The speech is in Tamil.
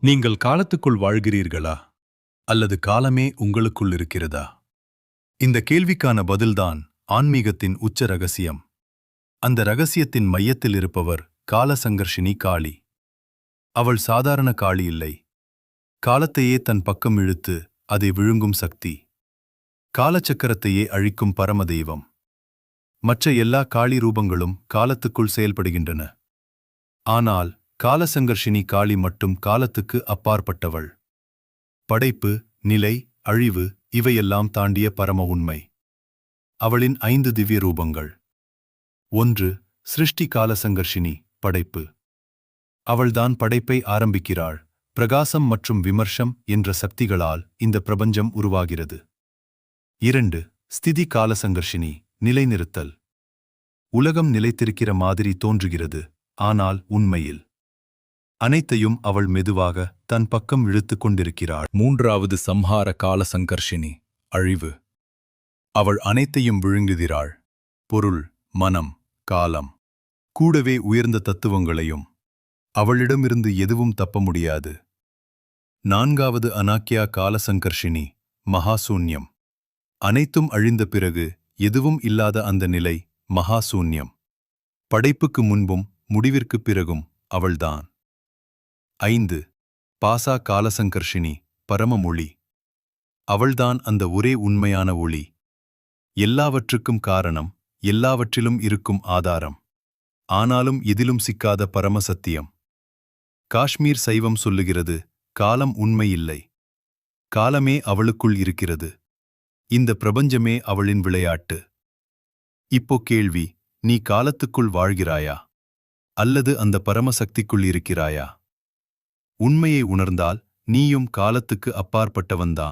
நீங்கள் காலத்துக்குள் வாழ்கிறீர்களா அல்லது காலமே உங்களுக்குள் இருக்கிறதா? இந்த கேள்விக்கான பதில்தான் ஆன்மீகத்தின் உச்ச ரகசியம். அந்த ரகசியத்தின் மையத்தில் இருப்பவர் காலசங்கர்ஷினி காளி. அவள் சாதாரண காளி இல்லை. காலத்தையே தன் பக்கம் இழுத்து அதை விழுங்கும் சக்தி. காலச்சக்கரத்தையே அழிக்கும் பரமதெய்வம். மற்ற எல்லா காளி ரூபங்களும் காலத்துக்குள் செயல்படுகின்றன. ஆனால் காலசங்கர்ஷினி காளி மட்டும் காலத்துக்கு அப்பாற்பட்டவள். படைப்பு, நிலை, அழிவு இவையெல்லாம் தாண்டிய பரம உண்மை. அவளின் 5 திவ்ய ரூபங்கள். 1. சிருஷ்டி காலசங்கர்ஷினி, படைப்பு. அவள்தான் படைப்பை ஆரம்பிக்கிறாள். பிரகாசம் மற்றும் விமர்சம் என்ற சக்திகளால் இந்த பிரபஞ்சம் உருவாகிறது. 2. ஸ்திதி காலசங்கர்ஷினி, நிலைநிறுத்தல். உலகம் நிலைத்திருக்கிற மாதிரி தோன்றுகிறது, ஆனால் உண்மையில் அனைத்தையும் அவள் மெதுவாக தன் பக்கம் இழுத்துக் கொண்டிருக்கிறாள். 3. சம்ஹார காலசங்கர்ஷினி, அழிவு. அவள் அனைத்தையும் விழுங்குகிறாள். பொருள், மனம், காலம், கூடவே உயர்ந்த தத்துவங்களையும். அவளிடமிருந்து எதுவும் தப்ப முடியாது. 4. அநாக்கியா காலசங்கர்ஷினி, மகாசூன்யம். அனைத்தும் அழிந்த பிறகு எதுவும் இல்லாத அந்த நிலை மகாசூன்யம். படைப்புக்கு முன்பும் முடிவிற்குப் பிறகும் அவள்தான். 5. பாசா காலசங்கர்ஷினி, பரம மொழி. அவள்தான் அந்த ஒரே உண்மையான ஒளி. எல்லாவற்றுக்கும் காரணம், எல்லாவற்றிலும் இருக்கும் ஆதாரம். ஆனாலும் எதிலும் சிக்காத பரமசத்தியம். காஷ்மீர் சைவம் சொல்லுகிறது, காலம் உண்மையில்லை. காலமே அவளுக்குள் இருக்கிறது. இந்த பிரபஞ்சமே அவளின் விளையாட்டு. இப்போ கேள்வி, நீ காலத்துக்குள் வாழ்கிறாயா அல்லது அந்த பரமசக்திக்குள் இருக்கிறாயா? உண்மையை உணர்ந்தால் நீயும் காலத்துக்கு அப்பாற்பட்டவன்தான்.